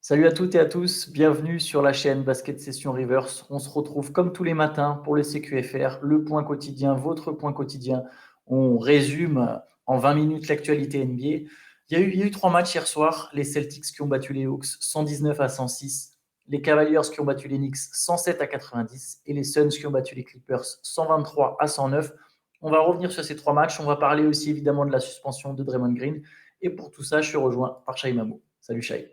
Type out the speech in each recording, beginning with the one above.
Salut à toutes et à tous, bienvenue sur la chaîne Basket Session Reverse. On se retrouve comme tous les matins pour le CQFR, le point quotidien, votre point quotidien. On résume en 20 minutes l'actualité NBA. Il y a eu 3 matchs hier soir. Les Celtics qui ont battu les Hawks 119-106, les Cavaliers qui ont battu les Knicks 107-90 et les Suns qui ont battu les Clippers 123-109. On va revenir sur ces 3 matchs. On va parler aussi évidemment de la suspension de Draymond Green. Et pour tout ça, je suis rejoint par Shai Mamou. Salut Shai.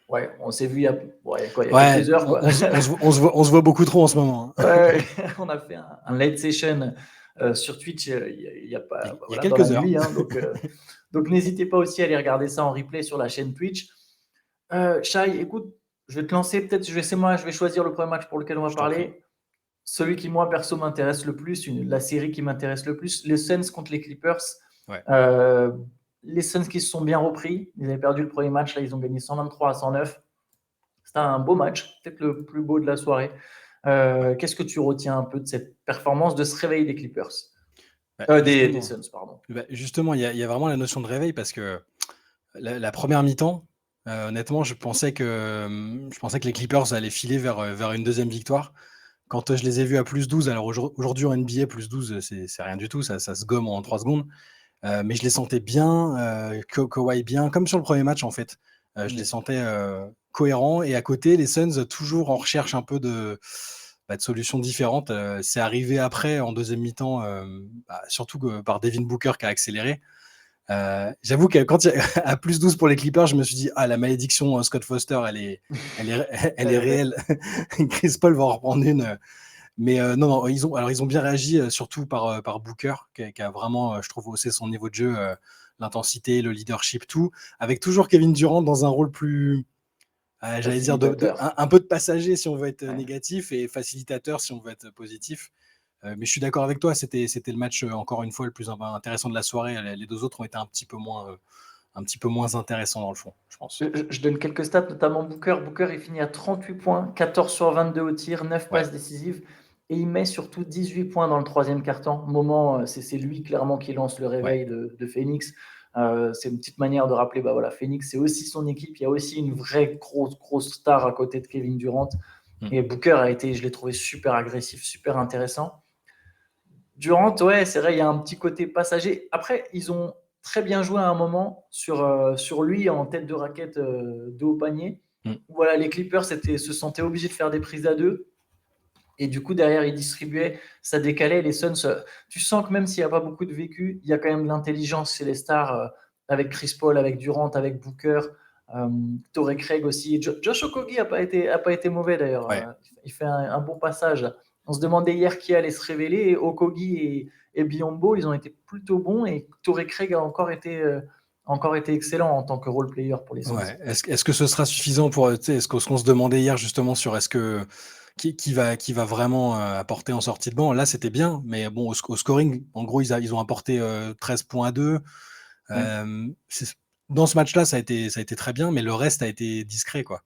Ouais, on s'est vu il y a Ouais, quelques heures, quoi. on se voit beaucoup trop en ce moment. Ouais, on a fait un late session sur Twitch il y a pas, Il y a dans la quelques heures. nuit. Donc n'hésitez pas aussi à aller regarder ça en replay sur la chaîne Twitch. Shai, écoute, je vais te lancer. Peut-être, je vais choisir le premier match pour lequel on va Je t'en prie. parler. Celui qui, moi, perso, m'intéresse le plus, la série qui m'intéresse le plus, les Suns contre les Clippers. Ouais. Euh, les Suns qui se sont bien repris. Ils avaient perdu le premier match, là, ils ont gagné 123-109. C'était un beau match, peut-être le plus beau de la soirée. Ouais. Qu'est-ce que tu retiens un peu de cette performance, de ce réveil des Clippers des Suns, pardon. Justement, il y a vraiment la notion de réveil parce que la première mi-temps, honnêtement, je pensais que les Clippers allaient filer vers une deuxième victoire. Quand je les ai vus à plus 12, alors aujourd'hui en NBA, plus 12, c'est rien du tout, ça se gomme en 3 secondes. Mais je les sentais bien, Kawhi bien, comme sur le premier match en fait. Je les sentais cohérents. Et à côté, les Suns, toujours en recherche un peu de solutions différentes. C'est arrivé après, en deuxième mi-temps, surtout par Devin Booker qui a accéléré. J'avoue que quand à plus 12 pour les Clippers, je me suis dit, la malédiction Scott Foster, elle est réelle. Chris Paul va en reprendre une. Mais non, ils ont bien réagi, surtout par Booker, qui a vraiment, je trouve, haussé son niveau de jeu, l'intensité, le leadership, tout, avec toujours Kevin Durant dans un rôle plus, j'allais dire, un peu de passager si on veut être négatif, et facilitateur si on veut être positif. Mais je suis d'accord avec toi, c'était le match, encore une fois, le plus intéressant de la soirée. Les deux autres ont été un petit peu moins intéressants dans le fond, je pense. Je donne quelques stats, notamment Booker. Booker, il finit à 38 points, 14 sur 22 au tir, 9 passes décisives. Et il met surtout 18 points dans le troisième quart-temps. C'est lui clairement qui lance le réveil de Phoenix. C'est une petite manière de rappeler, Phoenix, c'est aussi son équipe. Il y a aussi une vraie grosse star à côté de Kevin Durant. Et Booker je l'ai trouvé super agressif, super intéressant. Durant, ouais, c'est vrai, il y a un petit côté passager. Après, ils ont très bien joué à un moment sur lui en tête de raquette de haut panier. Voilà, les Clippers se sentaient obligés de faire des prises à deux. Et du coup, derrière, ils distribuaient, ça décalait. Les Suns, tu sens que même s'il n'y a pas beaucoup de vécu, il y a quand même de l'intelligence chez les stars, avec Chris Paul, avec Durant, avec Booker, Torrey Craig aussi. Josh Okogie n'a pas été mauvais d'ailleurs. Il fait un bon passage. On se demandait hier qui allait se révéler. Et Okogie et Biyombo, ils ont été plutôt bons. Et Torrey Craig a encore été excellent en tant que role player pour les Suns. Ouais. Est-ce que ce sera suffisant pour, ce qu'on se demandait hier justement sur est-ce que qui va vraiment apporter en sortie de banc. Là, c'était bien, mais bon, au scoring, en gros, ils ont apporté 13 points à 2. Dans ce match-là, ça a été très bien, mais le reste a été discret, quoi.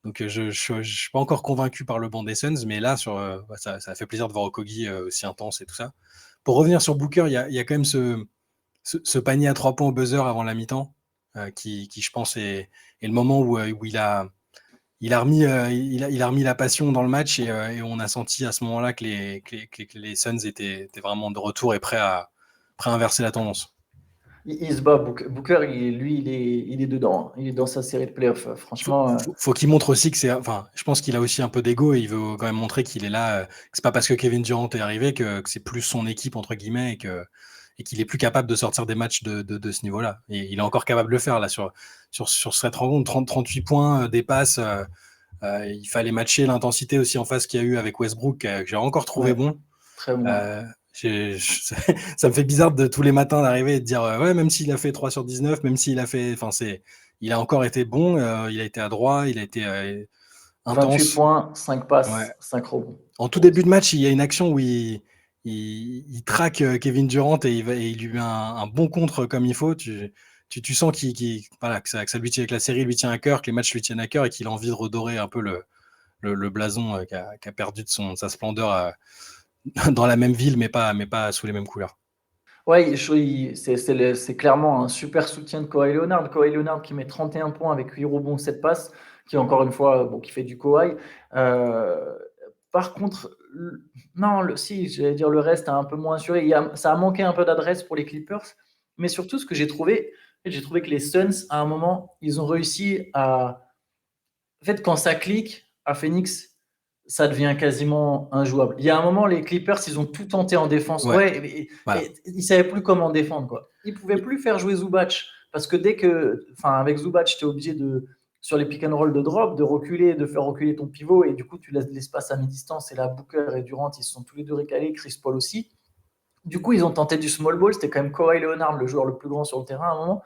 Donc, je suis pas encore convaincu par le banc des Suns, mais là, ça a fait plaisir de voir Okogie aussi intense et tout ça. Pour revenir sur Booker, il y a quand même ce panier à 3 points au buzzer avant la mi-temps, qui je pense, est le moment où il a remis la passion dans le match, et on a senti à ce moment-là que les Suns étaient vraiment de retour et prêts à inverser la tendance. Il se bat, Booker, il est dedans. Il est dans sa série de playoffs. Franchement. Faut qu'il montre aussi que je pense qu'il a aussi un peu d'ego, et il veut quand même montrer qu'il est là, que c'est pas parce que Kevin Durant est arrivé que c'est plus son équipe, entre guillemets, et qu'il est plus capable de sortir des matchs de ce niveau-là. Et il est encore capable de le faire, là, sur cette rencontre. 38 points, des passes. Il fallait matcher l'intensité aussi en face qu'il y a eu avec Westbrook, que j'ai encore trouvé bon. Très bon. Ça me fait bizarre de tous les matins d'arriver et de dire même s'il a fait 3 sur 19, même s'il a fait, il a encore été bon, il a été adroit, il a été intense. 28 points, 5 passes, 5 rebonds. En tout début de match, il y a une action où il traque Kevin Durant, et il lui met un bon contre comme il faut. Tu sens que la série lui tient à cœur, que les matchs lui tiennent à cœur, et qu'il a envie de redorer un peu le blason qui a perdu de sa splendeur dans la même ville, mais pas sous les mêmes couleurs. Ouais, c'est clairement un super soutien de Kawhi Leonard. Kawhi Leonard qui met 31 points avec 8 rebonds, 7 passes, qui encore une fois, bon, qui fait du Kawhi. Par contre, non, si, j'allais dire le reste a un peu moins assuré. Ça a manqué un peu d'adresse pour les Clippers, mais surtout ce que j'ai trouvé que les Suns, à un moment, ils ont réussi à. En fait, quand ça clique à Phoenix, ça devient quasiment injouable. Il y a un moment, les Clippers, ils ont tout tenté en défense. Ouais, Ouais, voilà. et ils ne savaient plus comment défendre, quoi. Ils ne pouvaient plus faire jouer Zubac. Parce que avec Zubac, tu es obligé sur les pick and roll de drop, de reculer, de faire reculer ton pivot, et du coup, tu laisses de l'espace à mi-distance. Et là, Booker et Durant, ils se sont tous les deux récalés, Chris Paul aussi. Du coup, ils ont tenté du small ball. C'était quand même Kawhi Leonard, le joueur le plus grand sur le terrain à un moment.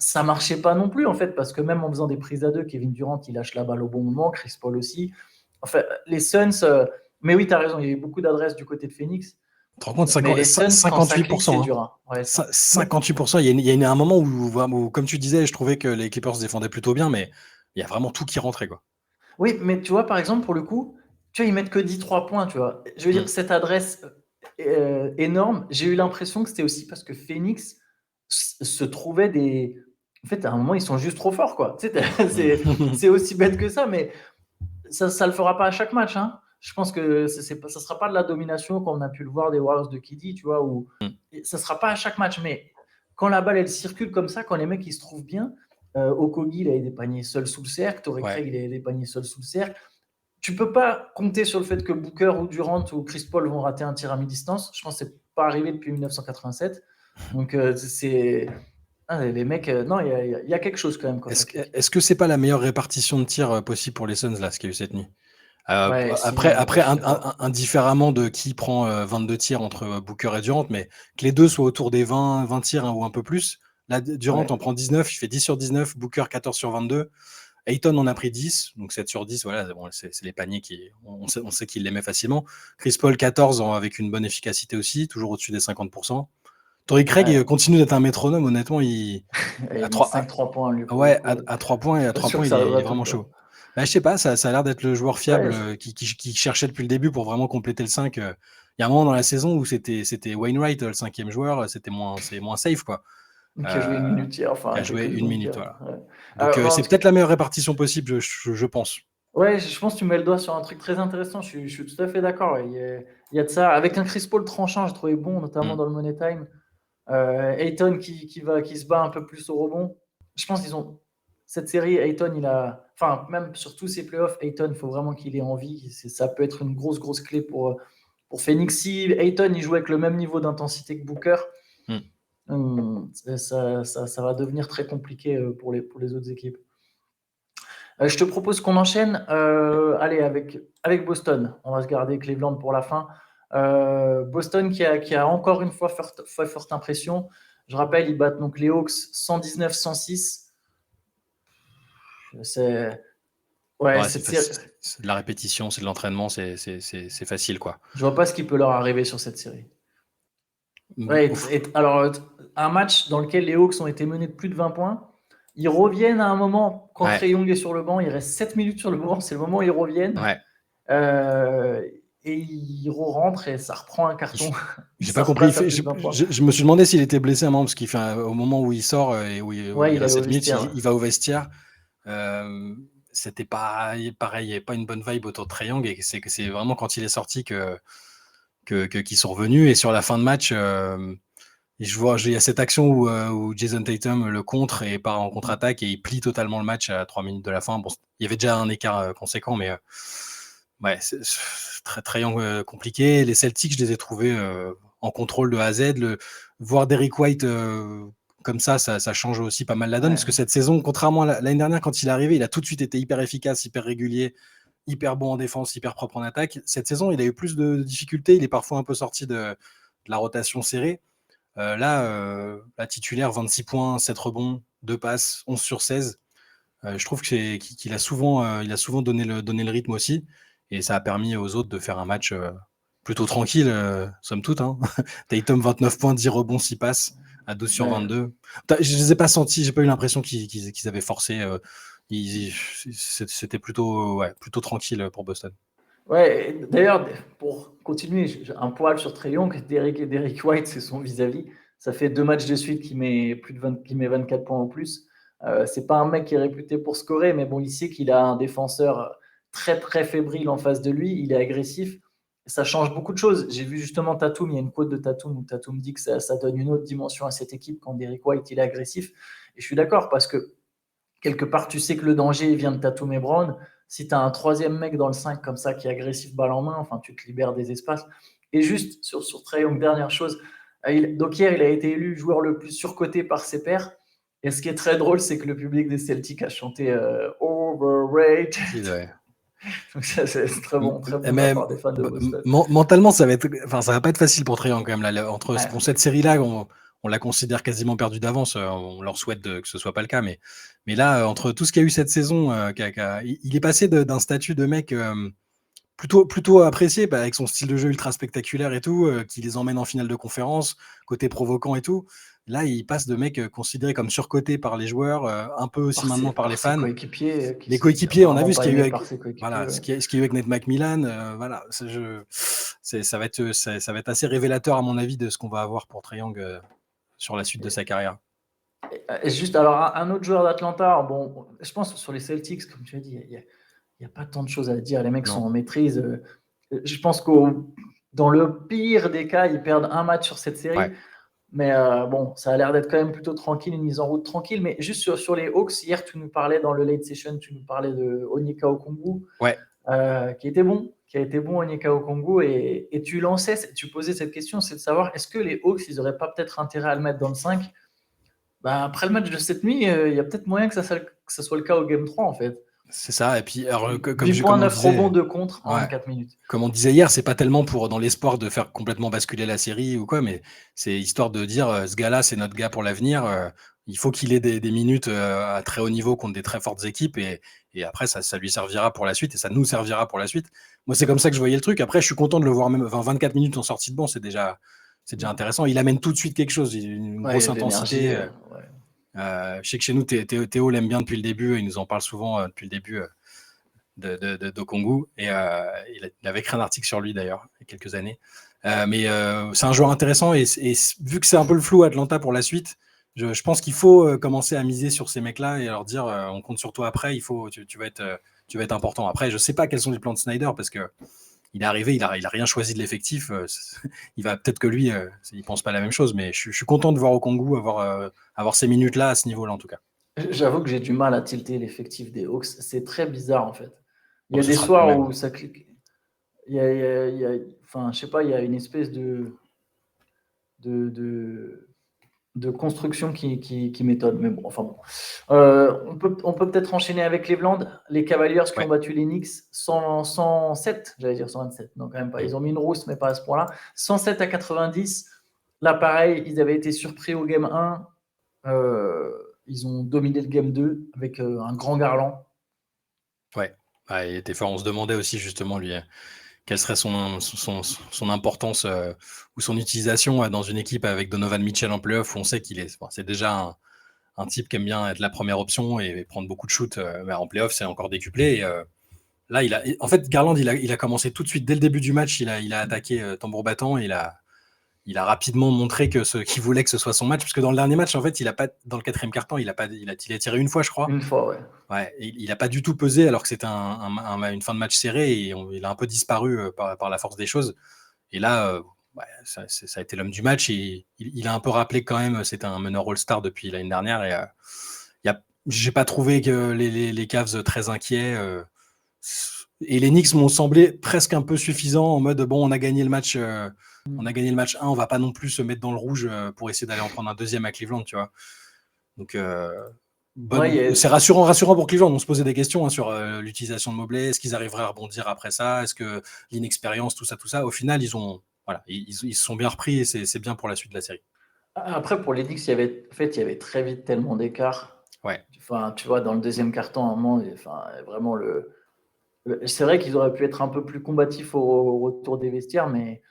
Ça marchait pas non plus, en fait, parce que même en faisant des prises à deux, Kevin Durant, il lâche la balle au bon moment, Chris Paul aussi. Enfin, les Suns, mais oui, tu as raison, il y a eu beaucoup d'adresses du côté de Phoenix. Tu te rends compte, Mais les Suns, quand ça clique, c'est 58%. dur. Hein. Ouais, 58%. Il y a un moment où, comme tu disais, je trouvais que les Clippers se défendaient plutôt bien, mais il y a vraiment tout qui rentrait, quoi. Oui, mais tu vois, par exemple, pour le coup, tu vois, ils mettent que 13 points, tu vois. Je veux dire, cette adresse énorme, j'ai eu l'impression que c'était aussi parce que Phoenix se trouvait des. En fait, à un moment, ils sont juste trop forts, quoi. Tu sais, c'est aussi bête que ça, mais ça ne le fera pas à chaque match. Hein. Je pense que ça ne sera pas de la domination comme on a pu le voir des Warriors de KD, tu vois, où ça ne sera pas à chaque match. Mais quand la balle, elle circule comme ça, quand les mecs, ils se trouvent bien, Okogie, il avait des paniers seuls sous le cercle, Torrey Craig, il avait des paniers seuls sous le cercle. Tu ne peux pas compter sur le fait que Booker ou Durant ou Chris Paul vont rater un tir à mi-distance. Je pense que ce n'est pas arrivé depuis 1987. Donc, les mecs, non, il y a quelque chose quand même. Est-ce que c'est pas la meilleure répartition de tirs possible pour les Suns, là, ce qu'il y a eu cette nuit? Ouais, après, si, indifféremment de qui prend 22 tirs entre Booker et Durant, mais que les deux soient autour des 20 tirs ou un peu plus. Là, Durant en prend 19, il fait 10 sur 19, Booker 14 sur 22. Ayton en a pris 10, donc 7 sur 10, voilà, bon, c'est les paniers on sait qu'il les met facilement. Chris Paul 14 avec une bonne efficacité aussi, toujours au-dessus des 50%. Torrey Craig continue d'être un métronome, honnêtement, il met 5-3 points lui. Ouais, à 3 points, il est vraiment chaud. Bah, je sais pas, ça a l'air d'être le joueur fiable qui cherchait depuis le début pour vraiment compléter le 5. Il y a un moment dans la saison où c'était Wainwright, le 5e joueur, c'est moins safe, quoi. Qui a joué une minute hier. Enfin, qui a joué une minute, voilà. Ouais. Donc, c'est peut-être la meilleure répartition possible, je pense. Ouais, je pense que tu mets le doigt sur un truc très intéressant. Je suis tout à fait d'accord. Il y a de ça. Avec un Chris Paul tranchant, je trouvais bon, notamment dans le Money Time. Ayton qui se bat un peu plus au rebond. Je pense qu'ils ont. Cette série, Ayton, enfin, même sur tous ses playoffs, Ayton, il faut vraiment qu'il ait envie. Ça peut être une grosse clé pour Phoenix. Si Ayton il joue avec le même niveau d'intensité que Booker, ça va devenir très compliqué pour les autres équipes. Je te propose qu'on enchaîne allez, avec Boston. On va se garder Cleveland pour la fin. Boston qui a encore une fois forte impression. Je rappelle, ils battent donc les Hawks 119-106. C'est de la répétition, c'est de l'entraînement, c'est facile, quoi. Je vois pas ce qui peut leur arriver sur cette série. Alors, un match dans lequel les Hawks ont été menés de plus de 20 points. Ils reviennent à un moment quand Trae Young est sur le banc. Il reste 7 minutes sur le banc. C'est le moment où ils reviennent. Et il rentre et ça reprend un carton. J'ai pas compris. Je me suis demandé s'il était blessé à un moment parce qu'il fait au moment où il sort et où il reste 7 minutes, il va au vestiaire. C'était pas pareil, il n'y avait pas une bonne vibe autour de Trae Young et c'est vraiment quand il est sorti qu'ils sont revenus. Et sur la fin de match, il y a cette action où Jason Tatum le contre et part en contre-attaque et il plie totalement le match à 3 minutes de la fin. Bon, il y avait déjà un écart conséquent, mais c'est très compliqué. Les Celtics, je les ai trouvés en contrôle de A à Z. Voir Derrick White comme ça change aussi pas mal la donne, parce que cette saison, contrairement à l'année dernière, quand il est arrivé, il a tout de suite été hyper efficace, hyper régulier, hyper bon en défense, hyper propre en attaque. Cette saison, il a eu plus de difficultés. Il est parfois un peu sorti de la rotation serrée. La titulaire, 26 points, 7 rebonds, 2 passes, 11 sur 16. Je trouve qu'il a souvent donné le rythme aussi. Et ça a permis aux autres de faire un match plutôt tranquille, somme toute. Hein. Tatum, 29 points, 10 rebonds, 6 passes, à 12 sur 22. Je ne les ai pas sentis, j'ai pas eu l'impression qu'ils avaient forcé. C'était plutôt tranquille pour Boston. Ouais, d'ailleurs, pour continuer, un poil sur Trae Young, Derrick White, c'est son vis-à-vis. Ça fait 2 matchs de suite qu'il met, qu'il met 24 points ou plus. C'est pas un mec qui est réputé pour scorer, mais bon, il sait qu'il a un défenseur très très fébrile en face de lui. Il est agressif. Ça change beaucoup de choses. J'ai vu justement Tatum, il y a une quote de Tatum où Tatum dit que ça donne une autre dimension à cette équipe quand Derrick White il est agressif. Et je suis d'accord parce que quelque part, tu sais que le danger vient de Tatum et Brown. Si tu as un troisième mec dans le 5 comme ça qui est agressif balle en main, enfin, tu te libères des espaces. Et juste sur Trae Young, dernière chose. Donc hier, il a été élu joueur le plus surcoté par ses pairs. Et ce qui est très drôle, c'est que le public des Celtics a chanté overrated. Ouais. Donc ça, c'est très bon de la Mais part des fans de Boston. mentalement, ça va pas être facile pour Trae Young quand même. Là, entre Ouais. bon, cette série-là, on la considère quasiment perdue d'avance. On leur souhaite que ce soit pas le cas, mais là, entre tout ce qu'il y a eu cette saison, il est passé d'un statut de mec plutôt apprécié avec son style de jeu ultra spectaculaire et tout, qui les emmène en finale de conférence, côté provoquant et tout. Là, il passe de mec considéré comme surcoté par les joueurs, un peu aussi maintenant par les fans. Les coéquipiers, on a vu ce qu'il y a eu avec, voilà, ce qu'il y a eu avec Nate McMillan. Voilà, ça va être assez révélateur à mon avis de ce qu'on va avoir pour Trae Young sur la suite de sa carrière. Et juste, alors un autre joueur d'Atlanta, bon, je pense que sur les Celtics, comme tu as dit, il n'y a pas tant de choses à dire. Les mecs sont en maîtrise. Je pense que dans le pire des cas, ils perdent un match sur cette série. Ouais. Mais bon, ça a l'air d'être quand même plutôt tranquille, une mise en route tranquille. Mais juste sur les Hawks, hier, tu nous parlais dans le late session, tu nous parlais de Onyeka Okongwu, qui a été bon Onyeka Okongwu. Et tu posais cette question, c'est de savoir, est-ce que les Hawks, ils n'auraient pas peut-être intérêt à le mettre dans le 5 ? Après le match de cette nuit, il y a peut-être moyen que ça soit le cas au Game 3, en fait. C'est ça, et puis comme 8 points, 9 rebonds de contre en 24 minutes. Comme on disait hier, c'est pas tellement dans l'espoir de faire complètement basculer la série ou quoi, mais c'est histoire de dire ce gars-là, c'est notre gars pour l'avenir. Il faut qu'il ait des minutes à très haut niveau contre des très fortes équipes et après ça lui servira pour la suite et ça nous servira pour la suite. Moi, c'est comme ça que je voyais le truc. Après, je suis content de le voir même 24 minutes en sortie de banc, c'est déjà intéressant. Il amène tout de suite quelque chose, une grosse intensité. Je sais que chez nous, Théo l'aime bien depuis le début, il nous en parle souvent depuis le début d'Okongwu, et il avait écrit un article sur lui d'ailleurs, il y a quelques années. Mais c'est un joueur intéressant, et vu que c'est un peu le flou à Atlanta pour la suite, je pense qu'il faut commencer à miser sur ces mecs-là et leur dire on compte sur toi après, tu vas être important. Après, je sais pas quels sont les plans de Snyder, parce que il est arrivé, il a rien choisi de l'effectif. Il va peut-être que lui, il pense pas la même chose, mais je suis content de voir Okongwu avoir ces minutes-là à ce niveau-là en tout cas. J'avoue que j'ai du mal à tilter l'effectif des Hawks. C'est très bizarre en fait. Il y a des soirs où ça clique. Enfin, je sais pas, il y a une espèce de construction qui m'étonne. Mais bon, enfin bon. On peut peut-être enchaîner avec Cleveland. Les Cavaliers qui ont battu les Knicks 107, j'allais dire 127. Non, quand même pas. Ils ont mis une rousse, mais pas à ce point-là. 107 à 90. Là, pareil, ils avaient été surpris au game 1. Ils ont dominé le game 2 avec un grand Garland. Ouais, il était fort. On se demandait aussi justement lui quelle serait son importance ou son utilisation dans une équipe avec Donovan Mitchell en playoff, où on sait c'est déjà un type qui aime bien être la première option et prendre beaucoup de shoots. En playoff, c'est encore décuplé. Et, là, en fait, Garland, il a commencé tout de suite dès le début du match. Il a attaqué tambour battant. Et il a rapidement montré qu'il voulait que ce soit son match, parce que dans le dernier match, en fait, dans le quatrième quart-temps, il a tiré une fois, je crois. Une fois, ouais. Ouais, il n'a pas du tout pesé, alors que c'était une fin de match serrée, et il a un peu disparu par la force des choses. Et là, ça a été l'homme du match, et il a un peu rappelé quand même, c'était un meneur All-Star depuis l'année dernière, et j'ai pas trouvé que les Cavs très inquiets. Et les Knicks m'ont semblé presque un peu suffisants, en mode bon, on a gagné le match 1, on va pas non plus se mettre dans le rouge pour essayer d'aller en prendre un deuxième à Cleveland, tu vois. Donc c'est rassurant pour Cleveland. On se posait des questions sur l'utilisation de Mobley, est-ce qu'ils arriveraient à rebondir après ça, est-ce que l'inexpérience, tout ça. Au final, ils se sont bien repris, et c'est bien pour la suite de la série. Après, pour les Knicks, il y avait très vite tellement d'écart. Ouais. Enfin, tu vois, dans le deuxième quart-temps, à un moment, vraiment c'est vrai qu'ils auraient pu être un peu plus combatifs au retour des vestiaires, mais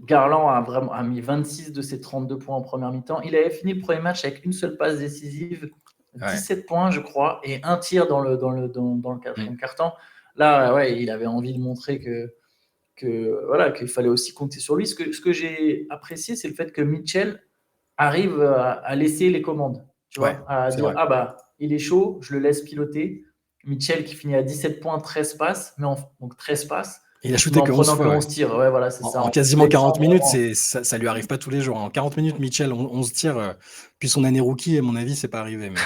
Garland a mis 26 de ses 32 points en première mi-temps. Il avait fini le premier match avec une seule passe décisive, 17 points, je crois, et un tir dans le quatrième quart-temps. Là, il avait envie de montrer qu'il fallait aussi compter sur lui. Ce que j'ai apprécié, c'est le fait que Mitchell arrive à laisser les commandes, tu Ouais, vois, à c'est dire vrai. ah bah il est chaud, je le laisse piloter. Mitchell qui finit à 17 points, 13 passes, donc 13 passes, Il a mais shooté en que 11 prenant que fois, ouais. 11 tirs. Ouais, voilà, c'est ça. En En quasiment laissant 40 minutes, vraiment. ça lui arrive pas tous les jours. En 40 minutes, Mitchell, 11 tirs, puis son année rookie, à mon avis, c'est pas arrivé. Mais...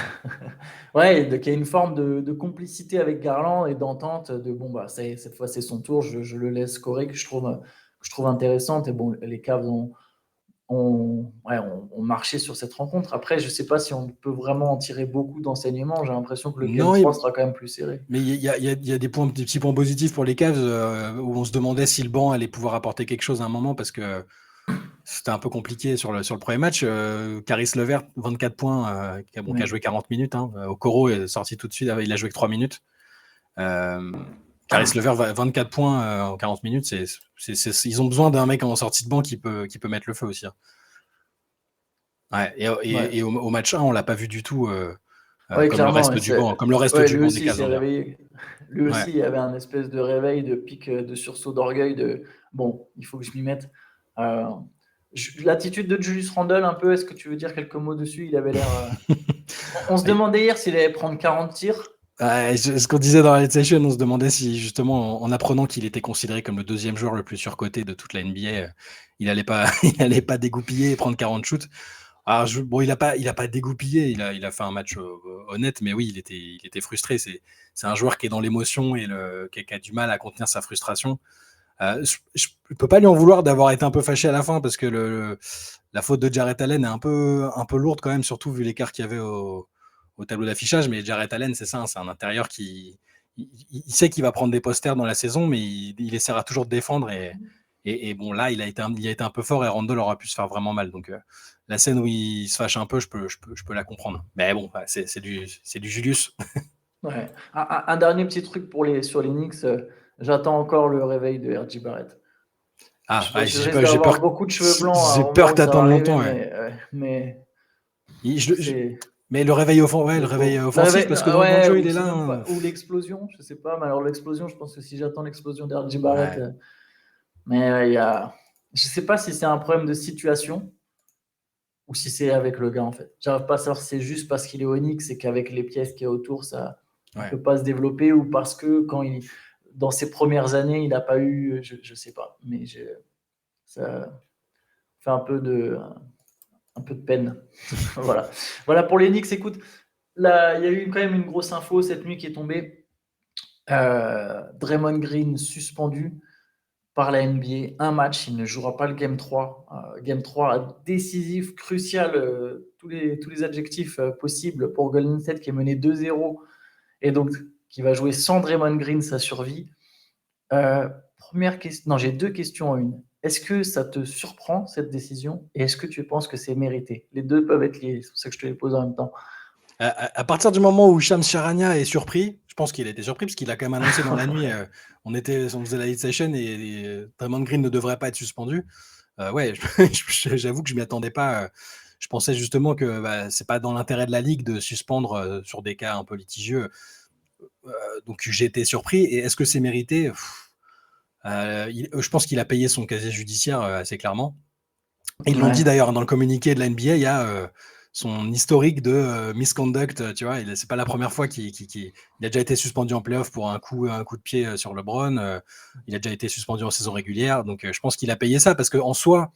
Ouais, donc il y a une forme de complicité avec Garland et d'entente de bon bah cette fois c'est son tour, je le laisse scorer que je trouve intéressante. Et bon, les Cavs ont marché sur cette rencontre. Après, je sais pas si on peut vraiment en tirer beaucoup d'enseignements. J'ai l'impression que le Game Non, 3 sera quand même plus serré. mais il y a des petits points positifs pour les Cavs où on se demandait si le banc allait pouvoir apporter quelque chose à un moment parce que c'était un peu compliqué sur le premier match. Caris LeVert, 24 points, qui a joué 40 minutes. Okoro est sorti tout de suite, il a joué que 3 minutes. Caris LeVert, 24 points en 40 minutes. Ils ont besoin d'un mec en sortie de banc qui peut mettre le feu aussi. Ouais, et au match 1, on l'a pas vu du tout Ouais, comme le clairement. reste du banc, comme le reste du Lui banc des aussi, il Cavs, s'est on va dire. réveillé. Lui Ouais. aussi, il y avait un espèce de réveil, de pic, de sursaut d'orgueil, de bon, il faut que je m'y mette. L'attitude de Julius Randle, un peu, est-ce que tu veux dire quelques mots dessus? Il avait l'air. On se demandait hier s'il allait prendre 40 tirs. Ce qu'on disait dans la late session, on se demandait si justement, en apprenant qu'il était considéré comme le deuxième joueur le plus surcoté de toute la NBA, il allait pas dégoupiller et prendre 40 shoots. Alors, il a pas dégoupillé, il a fait un match honnête, mais oui, il était frustré. C'est un joueur qui est dans l'émotion et qui a du mal à contenir sa frustration. Je peux pas lui en vouloir d'avoir été un peu fâché à la fin parce que la faute de Jarrett Allen est un peu lourde quand même, surtout vu l'écart qu'il y avait au tableau d'affichage. Mais Jarrett Allen, c'est ça, c'est un intérieur qui il sait qu'il va prendre des posters dans la saison, mais il essaiera toujours de défendre. Et bon, là, il a été un peu fort et Randle aura pu se faire vraiment mal. Donc, la scène où il se fâche un peu, je peux la comprendre. Mais bon, c'est du Julius. Ouais. Un dernier petit truc sur les Knicks. J'attends encore le réveil de R.J. Barrett. Je risque d'avoir beaucoup de cheveux blancs j'ai au moment peur où ça va d'attendre arriver, longtemps. Ouais. mais Je, c'est. Mais le réveil, le Le réveil pauvre. offensif, parce que dans le jeu, il Ou est là. sinon, ou l'explosion, je sais pas. Mais alors, l'explosion, je pense que si j'attends l'explosion d'R.J. Barrett. Ouais. Mais il y a. Je sais pas si c'est un problème de situation ou si c'est avec le gars, en fait. J'arrive pas à savoir si c'est juste parce qu'il est Onyx et qu'avec les pièces qu'il y a autour, ça ne peut pas se développer ou parce que dans ses premières années, il n'a pas eu. Je sais pas. Mais ça fait un peu de peine. Voilà pour les Knicks. Écoute, là, il y a eu quand même une grosse info cette nuit qui est tombée. Draymond Green suspendu par la NBA. Un match, il ne jouera pas le Game 3. Game 3 décisif, crucial, tous les adjectifs possibles pour Golden State qui est mené 2-0 et donc qui va jouer sans Draymond Green sa survie. Première question. Non, j'ai deux questions en une. Est-ce que ça te surprend cette décision et est-ce que tu penses que c'est mérité? Les deux peuvent être liés, c'est pour ça que je te les pose en même temps. À partir du moment où Shams Charania est surpris, je pense qu'il a été surpris parce qu'il a quand même annoncé dans la nuit, on faisait la lead session et Draymond Green ne devrait pas être suspendu. Ouais, j'avoue que je m'y attendais pas. Je pensais justement que c'est pas dans l'intérêt de la ligue de suspendre sur des cas un peu litigieux. Donc j'ai été surpris. Et est-ce que c'est mérité? Je pense qu'il a payé son casier judiciaire assez clairement. Ils l'ont dit d'ailleurs dans le communiqué de la NBA, il y a son historique de misconduct, tu vois, c'est pas la première fois qu'il a déjà été suspendu en playoff pour un coup de pied sur LeBron, il a déjà été suspendu en saison régulière, donc je pense qu'il a payé ça parce qu'en soi,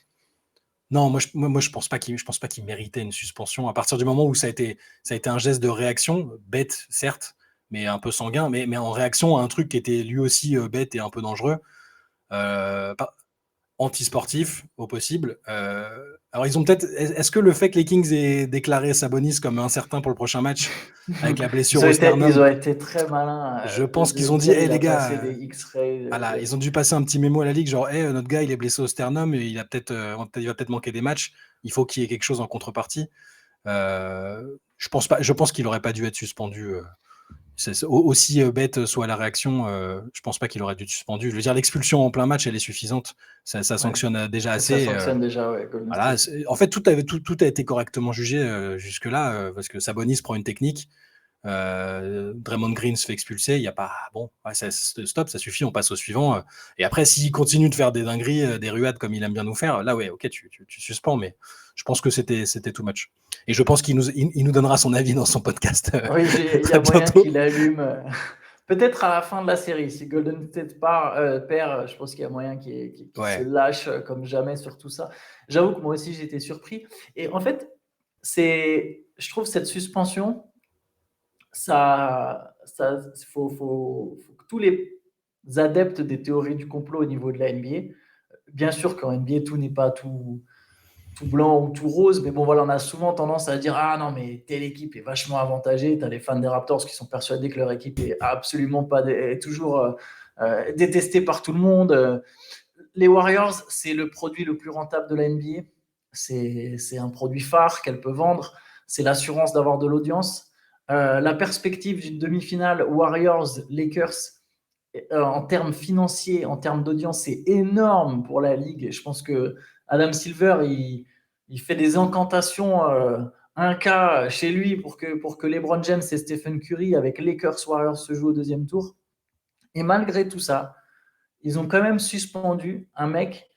non, moi je pense pas qu'il méritait une suspension à partir du moment où ça a été un geste de réaction, bête certes, mais un peu sanguin, mais en réaction à un truc qui était lui aussi bête et un peu dangereux. Anti-sportif au possible. Alors ils ont peut-être. Est-ce que le fait que les Kings aient déclaré Sabonis comme incertain pour le prochain match avec la blessure au sternum, ils ont été très malins. Je pense qu'ils ont dit, dire, les gars, des X-rays. voilà, ils ont dû passer un petit mémo à la ligue, genre, notre gars, il est blessé au sternum, et il va peut-être manquer des matchs. Il faut qu'il y ait quelque chose en contrepartie. Je pense qu'il aurait pas dû être suspendu. Aussi bête soit la réaction, je pense pas qu'il aurait dû être suspendu. Je veux dire, l'expulsion en plein match, elle est suffisante. Ça sanctionne déjà assez. Ça sanctionne déjà, ouais. Voilà, en fait, tout a été correctement jugé jusque-là, parce que Sabonis prend une technique, Draymond Green se fait expulser, il n'y a pas... Bon, stop, ça suffit, on passe au suivant. Et après, s'il continue de faire des dingueries, des ruades comme il aime bien nous faire, là, ouais, ok, tu suspends, mais je pense que c'était too much. Et je pense qu'il nous donnera son avis dans son podcast. Oui, il y a moyen qu'il allume. Peut-être à la fin de la série, si Golden State perd, je pense qu'il y a moyen qu'il se lâche comme jamais sur tout ça. J'avoue que moi aussi, j'étais surpris. Et en fait, je trouve cette suspension, faut que tous les adeptes des théories du complot au niveau de la NBA, bien sûr qu'en NBA, tout n'est pas tout blanc ou tout rose, mais bon, voilà, on a souvent tendance à dire ah non, mais telle équipe est vachement avantagée. Tu as les fans des Raptors qui sont persuadés que leur équipe est absolument pas est toujours détestée par tout le monde. Les Warriors, c'est le produit le plus rentable de la NBA. C'est un produit phare qu'elle peut vendre. C'est l'assurance d'avoir de l'audience. La perspective d'une demi-finale Warriors-Lakers, en termes financiers, en termes d'audience, c'est énorme pour la Ligue. Je pense que Adam Silver, il fait des incantations 1K chez lui pour que LeBron James et Stephen Curry avec Lakers Warriors se jouent au deuxième tour. Et malgré tout ça, ils ont quand même suspendu un mec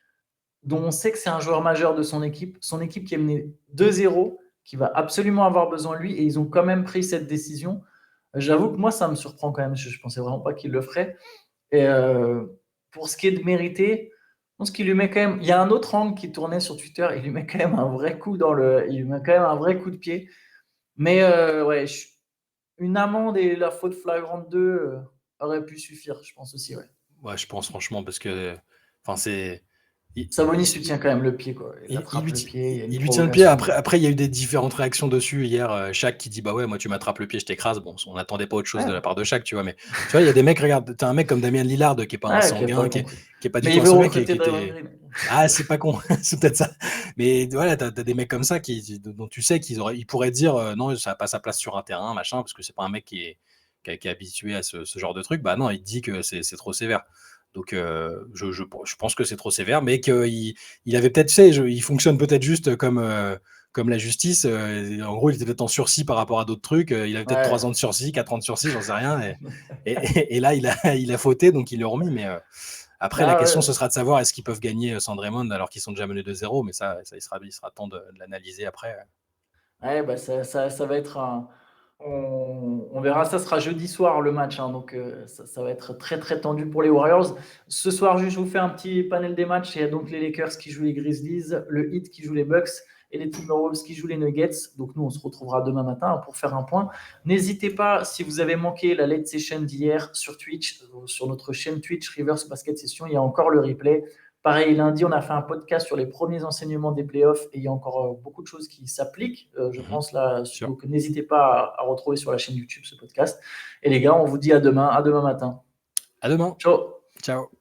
dont on sait que c'est un joueur majeur de son équipe qui est menée 2-0, qui va absolument avoir besoin de lui, et ils ont quand même pris cette décision. J'avoue que moi, ça me surprend quand même. Je ne pensais vraiment pas qu'il le ferait. Et pour ce qui est de mériter, je pense qu'il lui met quand même. Il y a un autre angle qui tournait sur Twitter. Il lui met quand même un vrai coup il lui met quand même un vrai coup de pied. Mais ouais, une amende et la faute flagrante 2 aurait pu suffire, je pense aussi. Ouais, je pense franchement parce que, enfin, c'est. Sabonis lui tient quand même le pied, quoi. Il lui tient le pied. Après, il y a eu des différentes réactions dessus hier. Shaq qui dit bah ouais, moi tu m'attrapes le pied, je t'écrase. Bon, on n'attendait pas autre chose de la part de Shaq, tu vois. Mais tu vois, il y a des mecs, regarde, t'as un mec comme Damian Lillard qui est pas un sanguin, qui est pas du tout un sanguin, qui était. Ah, c'est pas con, c'est peut-être ça. Mais voilà, t'as des mecs comme ça dont tu sais ils pourraient dire non, ça n'a pas sa place sur un terrain, machin, parce que c'est pas un mec qui est habitué à ce genre de truc. Bah non, il dit que c'est trop sévère. Donc, je pense que c'est trop sévère, mais qu'il avait peut-être fait, il fonctionne peut-être juste comme la justice. En gros, il était peut-être en sursis par rapport à d'autres trucs. Il avait peut-être 3 ans de sursis, 4 ans de sursis, j'en sais rien. Et là, il a fauté, donc il l'a remis. Mais après, la question, ce sera de savoir est-ce qu'ils peuvent gagner sans Draymond alors qu'ils sont déjà menés 2-0. Mais ça il sera temps de l'analyser après. Ouais, bah ça va être on verra, ça sera jeudi soir le match, hein, donc ça va être très très tendu pour les Warriors. Ce soir, je vous fais un petit panel des matchs. Il y a donc les Lakers qui jouent les Grizzlies, le Heat qui joue les Bucks et les Timberwolves qui jouent les Nuggets. Donc nous, on se retrouvera demain matin pour faire un point. N'hésitez pas, si vous avez manqué la late session d'hier sur Twitch, sur notre chaîne Twitch Rivers Basket Session, il y a encore le replay. Pareil, lundi, on a fait un podcast sur les premiers enseignements des playoffs et il y a encore beaucoup de choses qui s'appliquent, je pense là. Donc, n'hésitez pas à retrouver sur la chaîne YouTube ce podcast. Et les gars, on vous dit à demain matin. À demain. Ciao. Ciao.